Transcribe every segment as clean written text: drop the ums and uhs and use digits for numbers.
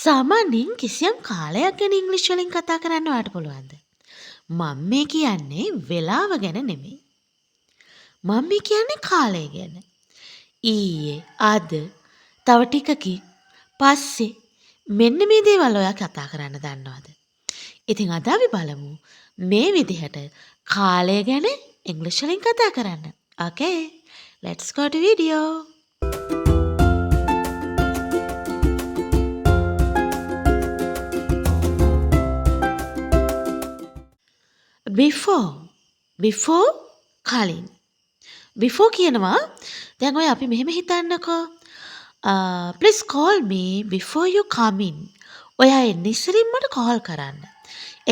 සාමාන්‍යයෙන් කිසියම් කාලයක් ගැන ඉංග්‍රීසි වලින් කතා කරන්න ඔයාලට පුළුවන්ද? මම මේ කියන්නේ වෙලාව ගැන නෙමෙයි. මම මේ කියන්නේ කාලය ගැන. ඊයේ, අද, තව ටිකකින්, පස්සේ මෙන්න මේ දේවල් ඔයා කතා කරන්න දන්නවද? ඉතින් අද අපි බලමු මේ විදිහට කාලය ගැන ඉංග්‍රීසි වලින් කතා කරන්න. Okay, let's go to video. before කලින් before කියනවා දැන් ඔය අපි මෙහෙම හිතන්නකෝ please call me before you come in ඔයා එන්න ඉස්සරින් මට call කරන්න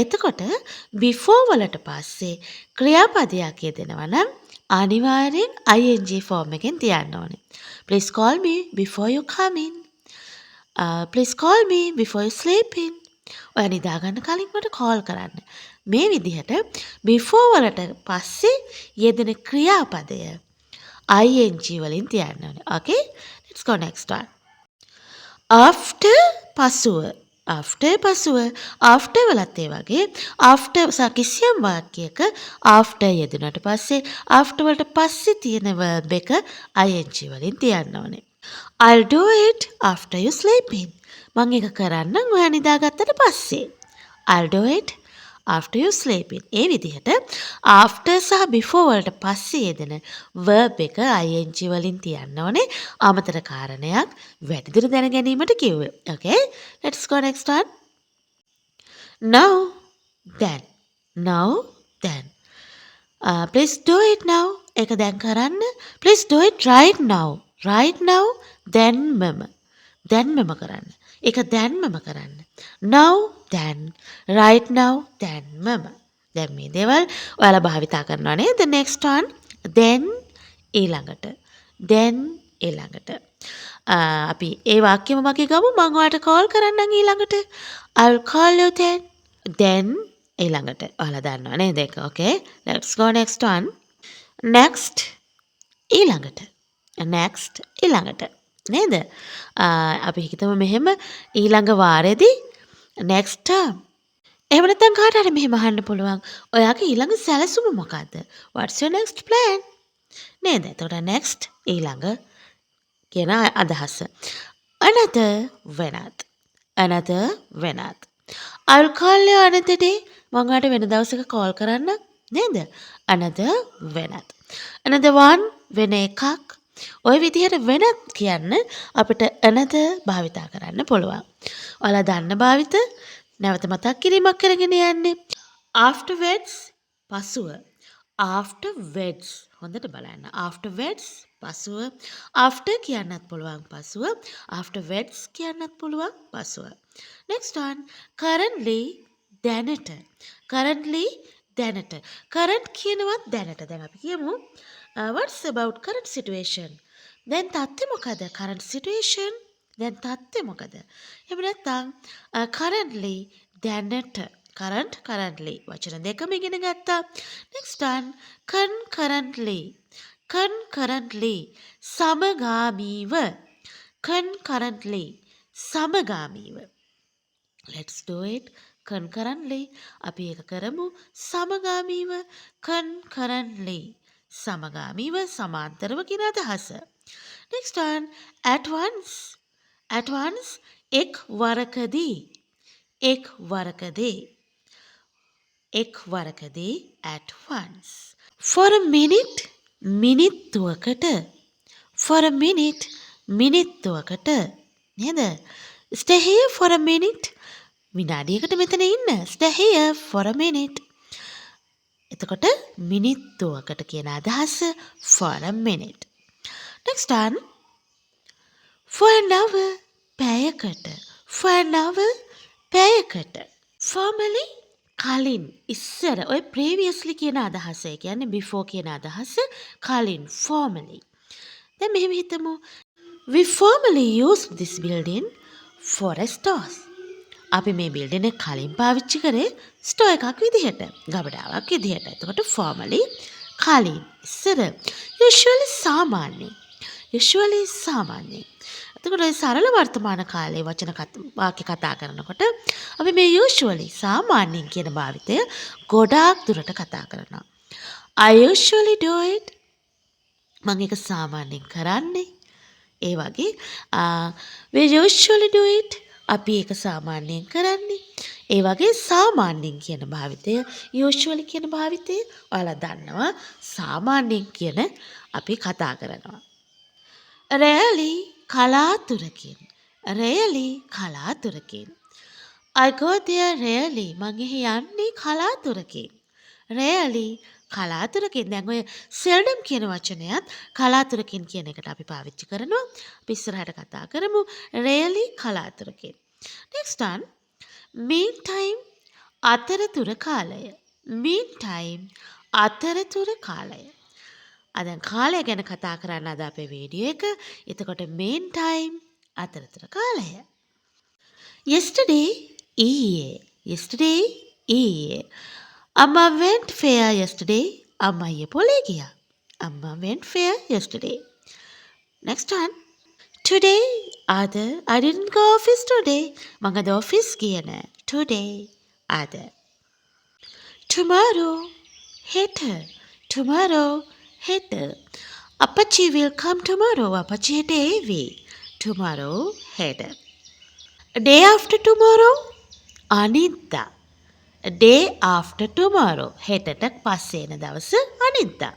එතකොට before වලට පස්සේ ක්‍රියාපදයක් යෙදෙනවා නම් අනිවාර්යෙන් ing form එකෙන් තියන්න ඕනේ please call me before you come in please call me before you sleep in ඔයා නිදාගන්න කලින් මට call කරන්න මේ විදිහට before වලට පස්සේ යෙදෙන ක්‍රියාපදය ing වලින් තියන්න ඕනේ. Okay? Let's go next one. after පසුව after වලත් ඒ වගේ after කිසියම් වාක්‍යයක after යෙදුනට පස්සේ after වලට පස්සේ තියෙන verb එක ing වලින් තියන්න ඕනේ. I'll do it after you sleep in. මම ඒක කරන්නම් ඔයා නිදාගත්තට පස්සේ. I'll do it after you sleep in. ඒ විදිහට after සහ before වලට පස්සේ යෙදෙන verb එක ing වලින් තියන්න ඕනේ. අමතර කාරණයක් වැඩිදුර දැන ගැනීමට කිව්වේ. Okay? Let's go next one. Now, then. Please do it now. ඒක දැන් කරන්න. Please do it right now. Right now, then මම කරන්න. ඒක දැන්මම කරන්න. Now, then. Right now, then මම. දැන් මේ දේවල් ඔයාලා භාවිතා කරනවා නේද? Next one. Then ඊළඟට. අපි ඒ වාක්‍යෙම වගේ ගමු. මම ඔයාලට call කරන්නම් ඊළඟට. I'll call you then. Then ඊළඟට. ඔයාලා දන්නවා නේද ඒක? Okay. Let's go next one. Next ඊළඟට. නේද? අපි හිතමු මෙහෙම ඊළඟ වාරෙදී next term. එහෙම නැත්නම් කාට හරි මෙහෙම අහන්න පුළුවන්. ඔයාගේ ඊළඟ සැලසුම මොකද්ද? What's your next plan? නේද? එතකොට next ඊළඟ කියන අදහස. Another වෙනත්. I'll call you another day. මම ඔයාලට වෙන දවසක call කරන්න නේද? Another වෙනත්. Another one වෙන එකක්. ඔය විදිහට වෙනත් කියන්න අපිට another භාවිතා කරන්න පුළුවන්. ඔයාලා දන්න භාවිත නැවත මතක් කිරීමක් කරගෙන යන්නේ. afterwards පසුව. afterwards හොඳට බලන්න. afterwards පසුව. after කියන්නත් පුළුවන් පසුව. afterwards කියන්නත් පුළුවන් පසුව. next one currently දැනට. current කියනවත් දැනට. දැන් අපි කියමු what's about current situation? දැන් තත්ත්වය මොකද? current situation. දැන් තත්ත්වය මොකද? එහෙම නැත්නම් currently දැනට. currently වචන දෙකම ඉගෙන ගත්තා. next one concurrently සමගාමීව. let's do it concurrently. අපි ඒක කරමු සමගාමීව. concurrently සමගාමීව සමාන්තරව කියන අදහස. next one at once එක් වරකදී at once. for a minute මිනිත්තුවකට නේද? stay here for a minute විනාඩියකට මෙතන ඉන්න. stay here for a minute. එතකොට මිනිත්තුවකට කියන අදහස for a minute. next one for an hour පැයකට. formally කලින් ඉස්සර ඔය previously කියන අදහස. ඒ කියන්නේ before කියන අදහස කලින් formally. දැන් මෙහෙම හිතමු. we formally used this building for a store. අපි මේ බිල්ඩින් එක කලින් පාවිච්චි කරේ ස්ටෝ එකක් විදිහට, ගබඩාවක් විදිහට. එතකොට formally කලින් ඉස්සර. usually සාමාන්‍ය. එතකොට ඔය සරල වර්තමාන කාලයේ වචන වාක්‍ය කතා කරනකොට අපි මේ usually සාමාන්‍යයෙන් කියන භාවිතය ගොඩාක් දුරට කතා කරනවා. I usually do it. මම ඒක සාමාන්‍යයෙන් කරන්නේ. ඒ වගේ we usually do it. අපි ඒක සාමාන්‍යයෙන් කරන්නේ. ඒ වගේ සාමාන්‍යයෙන් කියන භාවිතය usually කියන භාවිතය ඔයාලා දන්නවා. සාමාන්‍යයෙන් කියන අපි කතා කරනවා. Rarely කලාතුරකින්. Rarely කලාතුරකින්. I go there rarely. මං එහි යන්නේ කලාතුරකින්. Rarely කලාතුරකින්. දැන් ඔය seldom කියන වචනයත් කලාතුරකින් කියන එකට අපි පාවිච්චි කරනවා. අපි ඉස්සරහට කතා කරමු. Rarely කලාතුරකින්. Next one. Meantime අතරතුර කාලය. Meantime අතරතුර කාලය. දැන් කාලය ගැන කතා කරන්න අද අපේ වීඩියෝ එක. එතකොට meantime අතරතුර කාලය. Yesterday ඊයේ. Yesterday ඊයේ. Amma went fair yesterday. අම්මා ඊයේ පොලේ ගියා. Amma went fair yesterday. Next one. Today අද I didn't go office today. මං අද office ගියේ නෑ. Today අද. Tomorrow හෙට. Tomorrow හෙට. අපච්චි will come tomorrow. අපච්චි හෙට ඒවි. Tomorrow හෙට. Day after tomorrow අනිද්දා. Day after tomorrow හෙටට පස්සේ එන දවස අනිද්දා.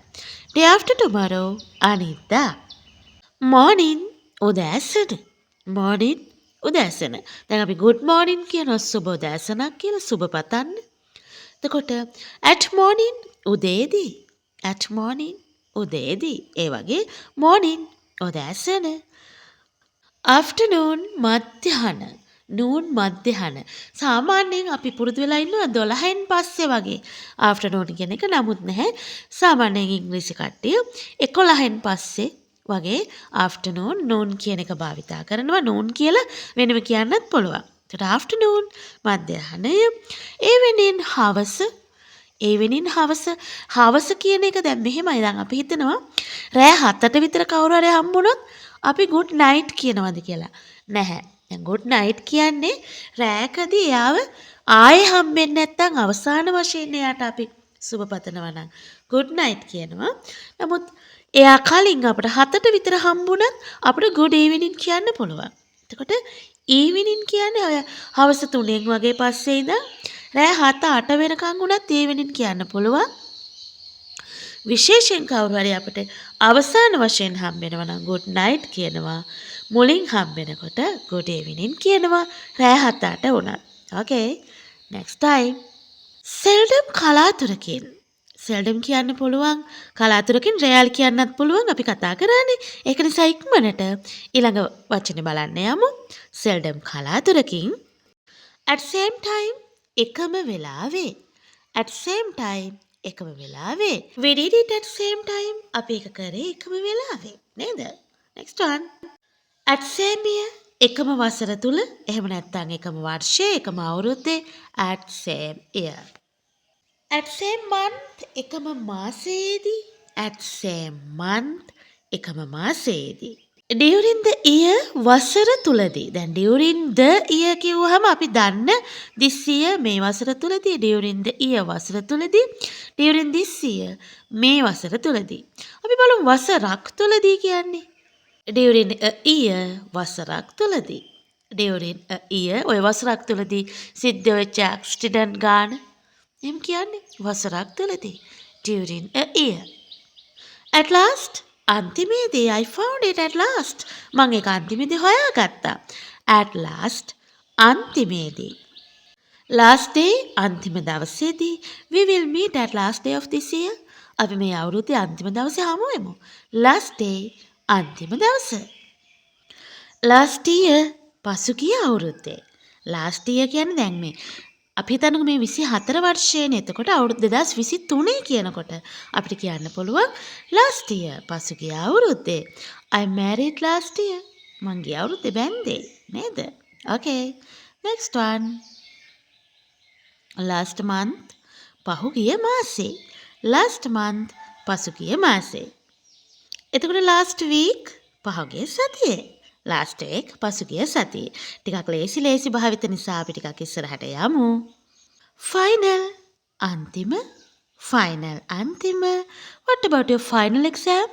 Day after tomorrow අනිද්දා. Morning උදෑසන. Morning උදෑසන. දැන් අපි good morning කියනවා සුබ උදෑසනක් කියලා සුබ පතන්න. එතකොට at morning උදේදී. at morning උදේදී. ඒ වගේ morning උදෑසන. afternoon මධ්‍යහන. noon මධ්‍යහන. සාමාන්‍යයෙන් අපි පුරුදු වෙලා ඉන්නවා 12න් පස්සේ වගේ afternoon කියන එක. නමුත් නැහැ. සාමාන්‍යයෙන් ඉංග්‍රීසි කට්ටිය 11න් පස්සේ වගේ afternoon noon කියන එක භාවිතා කරනවා. noon කියලා වෙනම කියන්නත් පුළුවන්. ඒකට afternoon මධ්‍යහනය. evening හවස. evening හවස. හවස කියන එක දැන් මෙහෙමයි. දැන් අපි හිතනවා රෑ 7ට විතර කවුරු හරි හම්බුනොත් අපි good night කියනවාද කියලා. නැහැ. දැන් good night කියන්නේ රෑකදී එයාව ආයේ හම්බෙන්නේ නැත්නම් අවසාන වශයෙන් එයාට අපි සුබ පතනවා නම් good night කියනවා. නමුත් එයා කලින් අපිට 7ට විතර හම්බුනත් අපිට good evening කියන්න පුළුවන්. එතකොට evening කියන්නේ ඔය හවස 3න් වගේ පස්සේ ඉඳන් රෑ 7-8 වෙනකන් උනත් evening කියන්න පුළුවන්. විශේෂයෙන් කවුරු හරි අපිට අවසාන වශයෙන් හම්බෙනවා නම් good night කියනවා. මුලින් හම්බෙනකොට good evening කියනවා. රෑ 7-8 වුණත්. Okay. Next time. seldom කලාතුරකින්. seldom කියන්න පුළුවන්. කලාතුරකින් rarely කියන්නත් පුළුවන්. අපි කතා කරන්නේ. ඒක නිසා ඉක්මනට ඊළඟ වචනේ බලන්න යමු. seldom කලාතුරකින්. at same time එකම වෙලාවේ. at same time එකම වෙලාවේ. we did it at same time. අපි ඒක කරේ එකම වෙලාවේ. නේද? next one. at same year එකම වසර තුල. එහෙම නැත්නම් එකම වර්ෂයේ එකම අවුරුද්දේ at same year. at same month එකම මාසයේදී. at same month එකම මාසයේදී. during the year වසර තුලදී. දැන් during the year කිව්වහම අපි දන්න this year මේ වසර තුලදී. during the year වසර තුලදී. during this year මේ වසර තුලදී. අපි බලමු වසරක් තුලදී කියන්නේ. during a year වසරක් තුලදී. during a year ඔය වසරක් තුලදී සිද්ධ වෙච්ච accident ගාන එහෙම කියන්නේ වසරක් තුලදී. during a year. at last අන්තිමේදී I found it at last. මම ඒක අන්තිමේදී හොයාගත්තා. at last අන්තිමේදී. last day අන්තිම දවසේදී. we will meet at last day of this year. අපි මේ අවුරුද්දේ අන්තිම දවසේ හමු වෙමු. last day අන්තිම දවස. last year පසුගිය අවුරුද්දේ. last year කියන්නේ දැන් මේ අපි හිතන්නකෝ මේ 24 වර්ෂයේනේ. එතකොට අවුරුදු 2023 කියනකොට අපිට කියන්න පුළුවන් last year පසුගිය අවුරුද්දේ. I married last year. මං ගිය අවුරුද්දේ බැන්දේ නේද? Okay. next one. last month පහුගිය මාසේ. last month පසුගිය මාසේ. එතකොට last week පහුගිය සතියේ. last week පසුගිය සතියේ. ටිකක් ලේසි භාවිත නිසා අපි ටිකක් ඉස්සරහට යමු. final අන්තිම final අන්තිම. What about your final exam?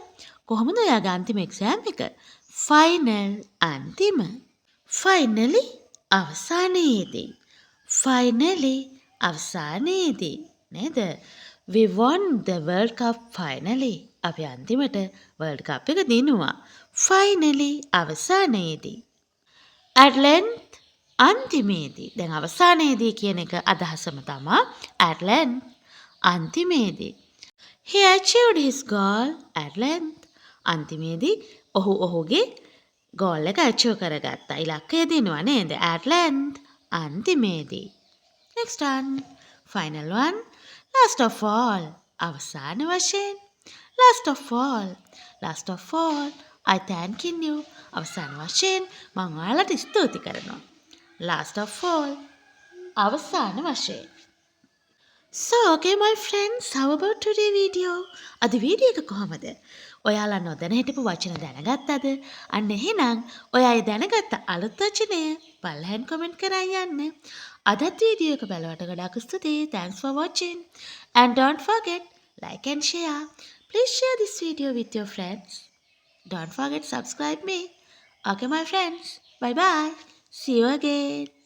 කොහොමද ඔයාගේ අන්තිම exam එක? final අන්තිම. finally අවසානයේදී. finally අවසානයේදී නේද? We won the World Cup finally. අපි අන්තිමට World Cup එක දිනුවා. finally අවසානයේදී. at length අන්තිමේදී. දැන් අවසානයේදී කියන එක අදහසම තමයි at length අන්තිමේදී. He achieved his goal at length. අන්තිමේදී ඔහු ඔහුගේ goal එක achieve කරගත්තා. ඉලක්කය දිනුවා නේද? at length අන්තිමේදී. Next one. Final one. Last of all. අවසාන වශයෙන්. Last of all. Last of all. I thanking you. අවසාන වශයෙන් මම ඔයාලට ස්තුති කරනවා. Last of all. අවසාන වශයෙන්. So, okay my friends, how about today video? අද වීඩියෝ එක කොහමද? ඔයාලා නොදැන හිටපු වචන දැනගත්තද? අන්න එහෙනම් ඔයා ඒ දැනගත්ත අලුත් වචනය පල්ලෙන් කමෙන්ට් කරන් යන්න. අදත් වීඩියෝ එක බලවට ගොඩාක් ස්තුතියි. Thanks for watching. And don't forget, like and share. Please share this video with your friends. Don't forget subscribe me. Okay my friends. Bye bye. See you again.